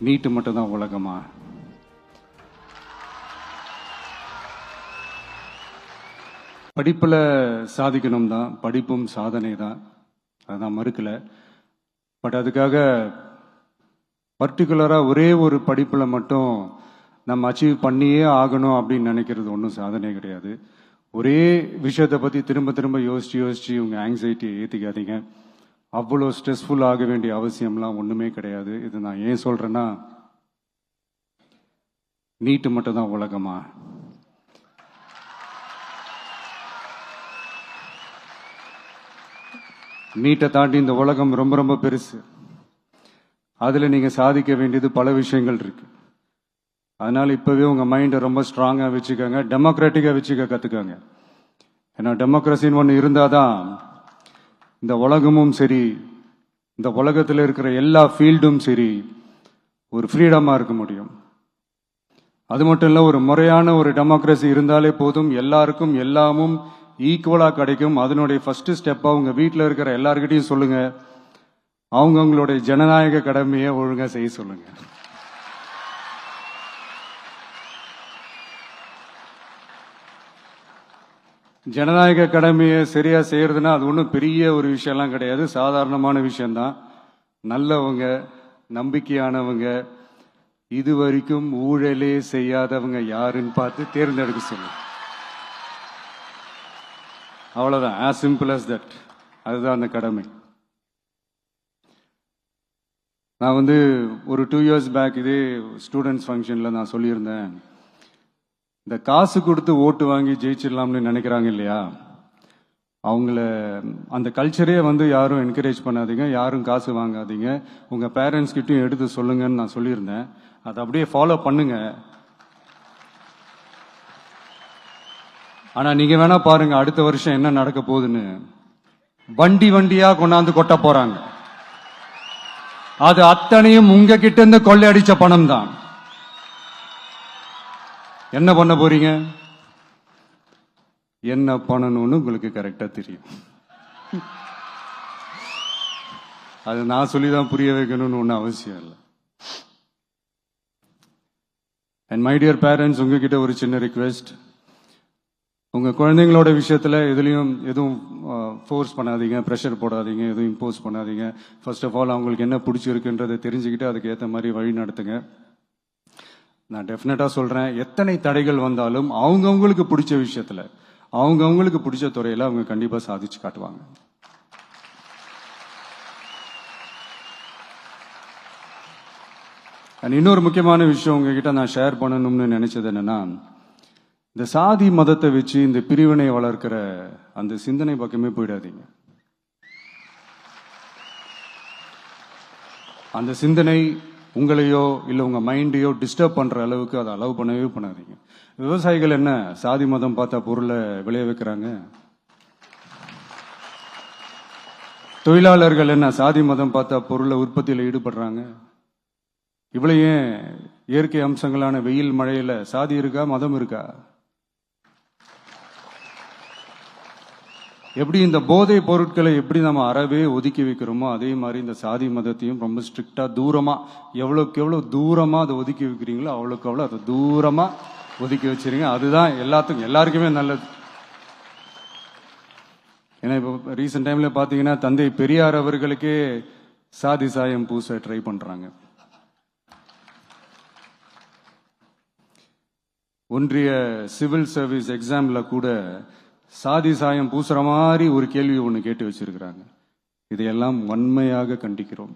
நீட்டு மட்டும் தான் உலகமா? படிப்பில் சாதிக்கணும் தான், படிப்பும் சாதனை தான், அதான் மறுக்கல. பட் அதுக்காக பர்டிகுலராக ஒரே ஒரு படிப்பில் மட்டும் நம்ம அச்சீவ் பண்ணியே ஆகணும் அப்படின்னு நினைக்கிறது ஒன்றும் சாதனை கிடையாது. ஒரே விஷயத்தை பற்றி திரும்ப திரும்ப யோசிச்சு உங்கள் ஆங்ஸைட்டியை ஏற்றிக்காதீங்க. அவ்வளோ ஸ்ட்ரெஸ்ஃபுல் ஆக வேண்டிய அவசியம்லாம் ஒன்றுமே கிடையாது. இது நான் ஏன் சொல்கிறேன்னா, நீட்டு மட்டும் தான் உலகமா? நீட்டை தாண்டி இந்த உலகம் ரொம்ப ரொம்ப பெருசு. அதில் நீங்கள் சாதிக்க வேண்டியது பல விஷயங்கள் இருக்கு. அதனால இப்போவே உங்கள் மைண்டை ரொம்ப ஸ்ட்ராங்காக வச்சுக்கோங்க, டெமோக்ராட்டிக்காக வச்சுக்க கற்றுக்கோங்க. ஏன்னா டெமோக்ரஸின்னு ஒன்று இருந்தால் தான் இந்த உலகமும் சரி, இந்த உலகத்தில் இருக்கிற எல்லா ஃபீல்டும் சரி, ஒரு ஃப்ரீடமாக இருக்க முடியும். அது மட்டும் இல்லை, ஒரு முறையான ஒரு டெமோக்ரஸி இருந்தாலே போதும், எல்லாருக்கும் எல்லாமும் ஈக்குவலாக கிடைக்கும். அதனுடைய ஃபர்ஸ்ட் ஸ்டெப்பாக உங்கள் வீட்டில் இருக்கிற எல்லாருக்கிட்டையும் சொல்லுங்க, அவங்கவுங்களுடைய ஜனநாயக கடமையை ஒழுங்காக செய்ய சொல்லுங்க. ஜனநாயக கடமையை சரியா செய்யறதுன்னா அது ஒன்றும் பெரிய ஒரு விஷயம்லாம் கிடையாது, சாதாரணமான விஷயம்தான். நல்லவங்க, நம்பிக்கையானவங்க, இது வரைக்கும் ஊழலே செய்யாதவங்க யாருன்னு பார்த்து தேர்ந்தெடுக்க சொல்லுங்க. அவ்வளவுதான், as simple as that. அதுதான் அந்த கடமை. நான் ஒரு 2 years பேக் இதே ஸ்டூடெண்ட்ஸ் ஃபங்க்ஷனில் நான் சொல்லியிருந்தேன், இந்த காசு கொடுத்து ஓட்டு வாங்கி ஜெயிச்சிடலாம்னு நினைக்கிறாங்க இல்லையா, அவங்கள அந்த கல்ச்சரே யாரும் என்கரேஜ் பண்ணாதீங்க, யாரும் காசு வாங்காதீங்க, உங்கள் பேரண்ட்ஸ் கிட்டையும் எடுத்து சொல்லுங்கன்னு நான் சொல்லியிருந்தேன். அதை அப்படியே ஃபாலோ பண்ணுங்க. ஆனால் நீங்கள் வேணா பாருங்க, அடுத்த வருஷம் என்ன நடக்க போகுதுன்னு. வண்டி வண்டியா கொண்டாந்து கொட்ட போறாங்க. அது அத்தனையும் உங்ககிட்ட இருந்து கொள்ளையடிச்ச பணம் தான். என்ன பண்ண போறீங்க? என்ன பண்ணணும்னு உங்களுக்கு கரெக்டா தெரியும். அது நான் சொல்லிதான் புரிய வைக்கணும்னு ஒன்றும் அவசியம் இல்லை. அண்ட் மை டியர் பேரண்ட்ஸ், உங்ககிட்ட ஒரு சின்ன ரிக்வெஸ்ட், உங்க குழந்தைங்களோட விஷயத்துல எதுவும் ஃபோர்ஸ் பண்ணாதீங்க, ப்ரெஷர் போடாதீங்க, எதுவும் இம்போஸ் பண்ணாதீங்க. ஃபர்ஸ்ட் ஆஃப் ஆல் அவங்களுக்கு என்ன பிடிச்சிருக்குன்றதை தெரிஞ்சுக்கிட்டு அதுக்கு ஏற்ற மாதிரி வழி நடத்துங்க. நான் டெஃபினட்டா சொல்றேன், எத்தனை தடைகள் வந்தாலும் அவங்கவுங்களுக்கு பிடிச்ச விஷயத்துல, அவங்கவுங்களுக்கு பிடிச்ச துறையில அவங்க கண்டிப்பா சாதிச்சு காட்டுவாங்க. இன்னொரு முக்கியமான விஷயம் உங்ககிட்ட நான் ஷேர் பண்ணணும்னு நினைச்சது என்னன்னா, இந்த சாதி மதத்தை வச்சு இந்த பிரிவினை வளர்க்கிற அந்த சிந்தனை பக்கமே போயிடாதீங்க. அந்த சிந்தனை உங்களையோ இல்லை உங்க மைண்டையோ டிஸ்டர்ப் பண்ற அளவுக்கு அதை அலோவ் பண்ணவே பண்ணாதீங்க. விவசாயிகள் என்ன சாதி மதம் பார்த்தா பொருளை விளைய வைக்கிறாங்க? தொழிலாளர்கள் என்ன சாதி மதம் பார்த்தா பொருளை உற்பத்தியில் ஈடுபடுறாங்க? இவ்வளவு ஏன் இயற்கை அம்சங்களான வெயில் மழையில சாதி இருக்கா, மதம் இருக்கா? எப்படி இந்த போதை பொருட்களை எப்படி நம்ம அறவே ஒதுக்கி வைக்கிறோமோ, அதே மாதிரி இந்த சாதி மதத்தையும் ரொம்ப ஸ்ட்ரிக்டா தூரமா, எவ்வளவுக்கு எவ்வளவு தூரமா அதை ஒதுக்கி வைக்கிறீங்களோ அவ்வளவுக்கு அவ்வளவு அதை தூரமா ஒதுக்கி வச்சிருங்க. அதுதான் எல்லாருக்குமே நல்லது. ஏன்னா இப்போ ரீசெண்ட் டைம்ல பாத்தீங்கன்னா, தந்தை பெரியார் அவர்களுக்கே சாதி சாயம் பூச ட்ரை பண்றாங்க. ஒன்றிய சிவில் சர்வீஸ் எக்ஸாம்ல கூட சாதி சாயம் பூசுற மாதிரி ஒரு கேள்வி ஒன்று கேட்டு வச்சிருக்கிறாங்க. இதையெல்லாம் வன்மையாக கண்டிக்கிறோம்.